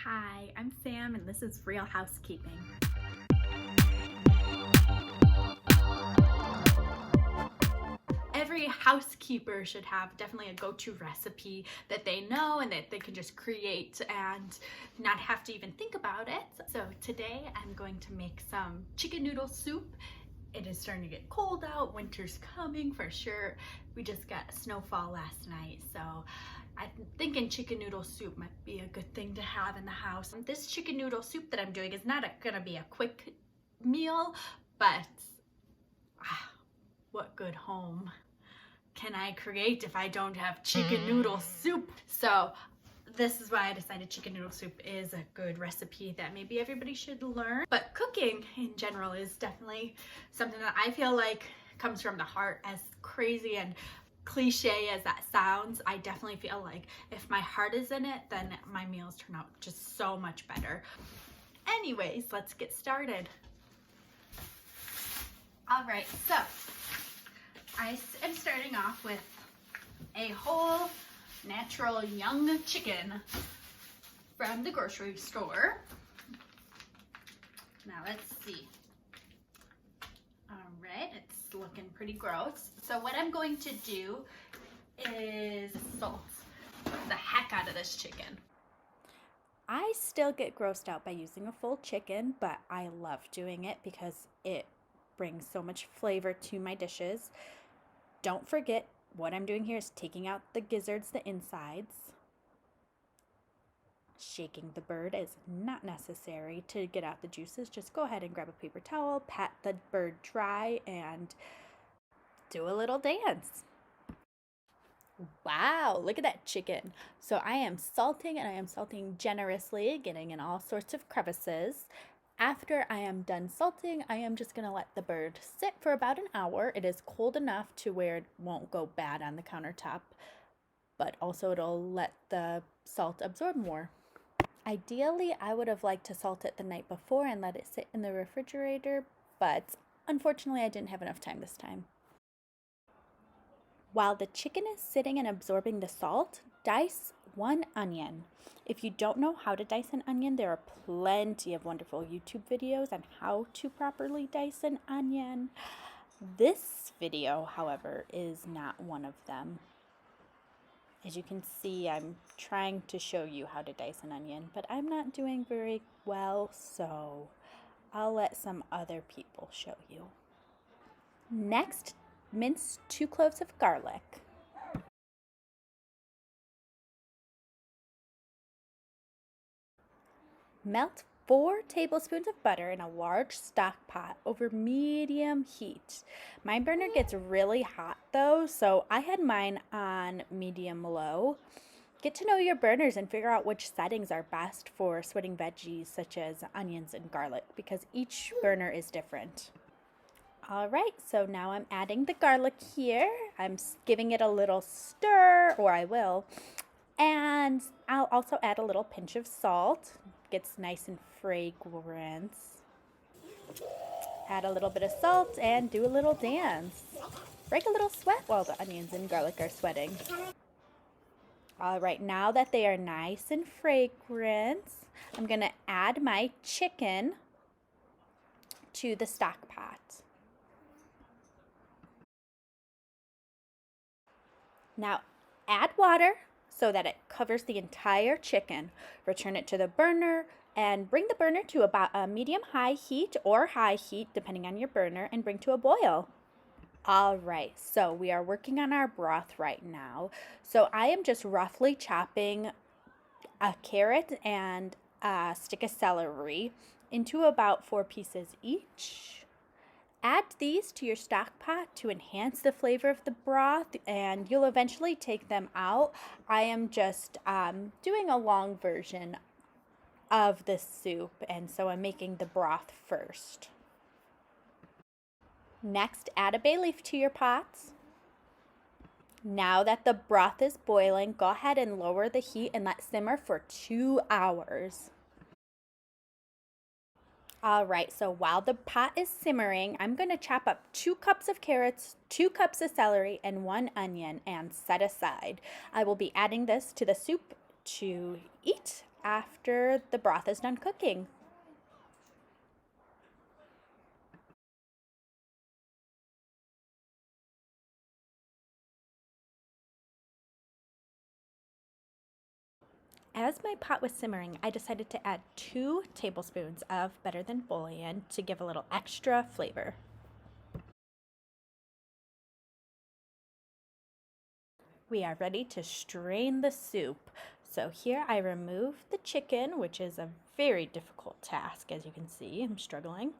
Hi, I'm Sam and this is Real Housekeeping. Every housekeeper should have definitely a go-to recipe that they know and that they can just create and not have to even think about it. So today I'm going to make some chicken noodle soup. It is starting to get cold out, winter's coming for sure. We just got snowfall last night, so I'm thinking chicken noodle soup might be a good thing to have in the house. This chicken noodle soup that I'm doing is not gonna be a quick meal, but what good home can I create if I don't have chicken noodle soup? So this is why I decided chicken noodle soup is a good recipe that maybe everybody should learn. But cooking in general is definitely something that I feel like comes from the heart. As crazy and cliche as that sounds, I definitely feel like if my heart is in it, then my meals turn out just so much better. Anyways, let's get started. All right, so I am starting off with a whole natural young chicken from the grocery store. Now let's see. All right, it's looking pretty gross. So what I'm going to do is salt the heck out of this chicken. I still get grossed out by using a full chicken, but I love doing it because it brings so much flavor to my dishes. Don't forget, what I'm doing here is taking out the gizzards, the insides. Shaking the bird is not necessary to get out the juices. Just go ahead and grab a paper towel, pat the bird dry, and do a little dance. Wow, look at that chicken. So I am salting, and I am salting generously, getting in all sorts of crevices. After I am done salting, I am just going to let the bird sit for about an hour. It is cold enough to where it won't go bad on the countertop, but also it'll let the salt absorb more. Ideally, I would have liked to salt it the night before and let it sit in the refrigerator, but unfortunately I didn't have enough time this time. While the chicken is sitting and absorbing the salt, dice one onion. If you don't know how to dice an onion, there are plenty of wonderful YouTube videos on how to properly dice an onion. This video, however, is not one of them. As you can see, I'm trying to show you how to dice an onion, but I'm not doing very well, so I'll let some other people show you. Next, mince 2 cloves of garlic. Melt 4 tablespoons of butter in a large stock pot over medium heat. My burner gets really hot though, so I had mine on medium low. Get to know your burners and figure out which settings are best for sweating veggies such as onions and garlic, because each burner is different. All right, so now I'm adding the garlic here. I'm giving it a little stir, or I will. And I'll also add a little pinch of salt. Gets nice and fragrant. Add a little bit of salt and do a little dance. Break a little sweat while the onions and garlic are sweating. All right, now that they are nice and fragrant, I'm gonna add my chicken to the stock pot. Now add water so that it covers the entire chicken. Return it to the burner and bring the burner to about a medium-high heat or high heat, depending on your burner, and bring to a boil. All right, so we are working on our broth right now. So I am just roughly chopping a carrot and a stick of celery into about 4 pieces each. Add these to your stock pot to enhance the flavor of the broth, and you'll eventually take them out. I am just doing a long version of the soup, and so I'm making the broth first. Next, add a bay leaf to your pots. Now that the broth is boiling, go ahead and lower the heat and let simmer for 2 hours. All right, so while the pot is simmering, I'm going to chop up 2 cups of carrots, 2 cups of celery, and 1 onion and set aside. I will be adding this to the soup to eat after the broth is done cooking. As my pot was simmering, I decided to add 2 tablespoons of better than bouillon to give a little extra flavor. We are ready to strain the soup. So here I remove the chicken, which is a very difficult task, as you can see. I'm struggling.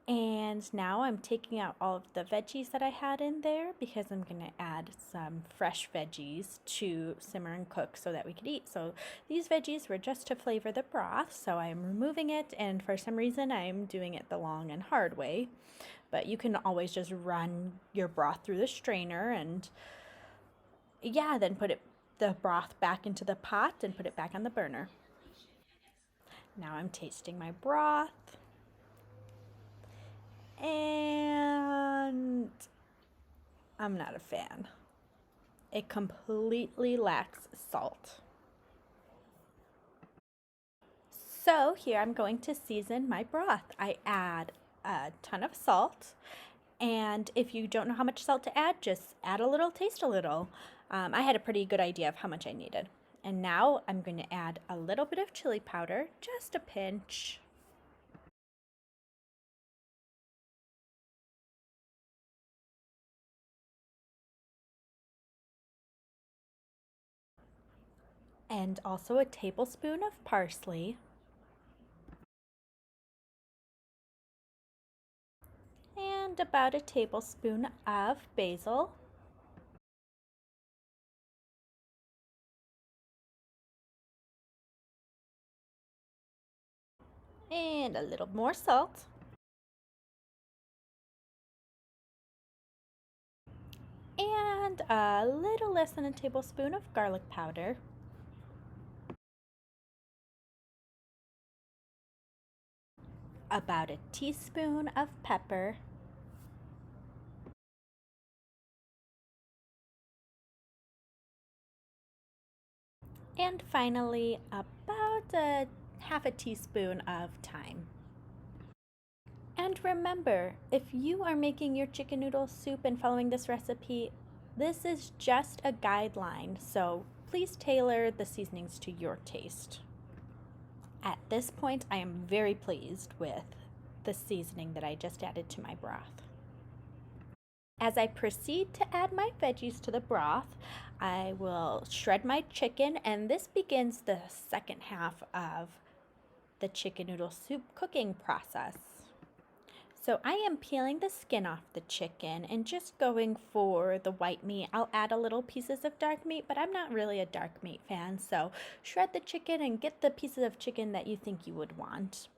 And now I'm taking out all of the veggies that I had in there because I'm going to add some fresh veggies to simmer and cook so that we could eat. So these veggies were just to flavor the broth, so I'm removing it, and for some reason I'm doing it the long and hard way. But you can always just run your broth through the strainer and then put the broth back into the pot and put it back on the burner. Now I'm tasting my broth. And I'm not a fan. It completely lacks salt. So here I'm going to season my broth. I add a ton of salt, and if you don't know how much salt to add, just add a little, taste a little. I had a pretty good idea of how much I needed. And now I'm going to add a little bit of chili powder, just a pinch. And also a tablespoon of parsley. And about a tablespoon of basil. And a little more salt. And a little less than a tablespoon of garlic powder. About a teaspoon of pepper. And finally, about a half a teaspoon of thyme. And remember, if you are making your chicken noodle soup and following this recipe, this is just a guideline, so please tailor the seasonings to your taste. At this point, I am very pleased with the seasoning that I just added to my broth. As I proceed to add my veggies to the broth, I will shred my chicken, and this begins the second half of the chicken noodle soup cooking process. So I am peeling the skin off the chicken and just going for the white meat. I'll add a little pieces of dark meat, but I'm not really a dark meat fan, so shred the chicken and get the pieces of chicken that you think you would want.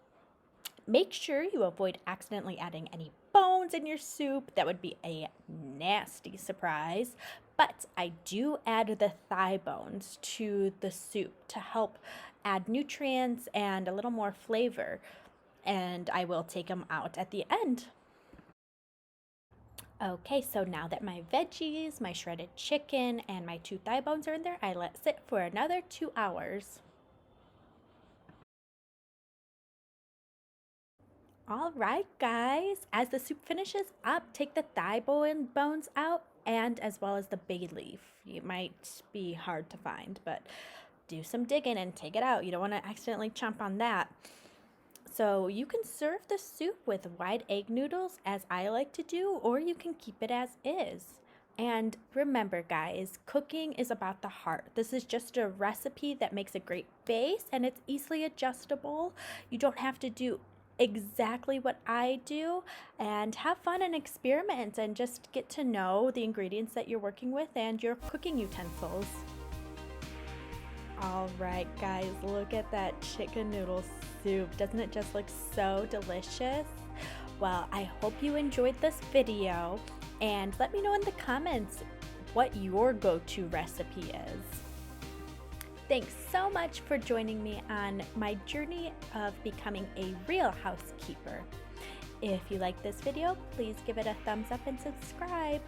Make sure you avoid accidentally adding any bones in your soup. That would be a nasty surprise. But I do add the thigh bones to the soup to help add nutrients and a little more flavor. And I will take them out at the end. Okay, so now that my veggies, my shredded chicken, and my 2 thigh bones are in there, I let sit for another 2 hours. All right, guys, as the soup finishes up, take the thigh bones out and as well as the bay leaf. It might be hard to find, but do some digging and take it out. You don't want to accidentally chomp on that. So you can serve the soup with wide egg noodles, as I like to do, or you can keep it as is. And remember, guys, cooking is about the heart. This is just a recipe that makes a great base, and it's easily adjustable. You don't have to do exactly what I do, and have fun and experiment and just get to know the ingredients that you're working with and your cooking utensils. All right, guys, look at that chicken noodle soup. Doesn't it just look so delicious? Well, I hope you enjoyed this video, and let me know in the comments what your go-to recipe is. Thanks so much for joining me on my journey of becoming a real housekeeper. If you like this video, please give it a thumbs up and subscribe.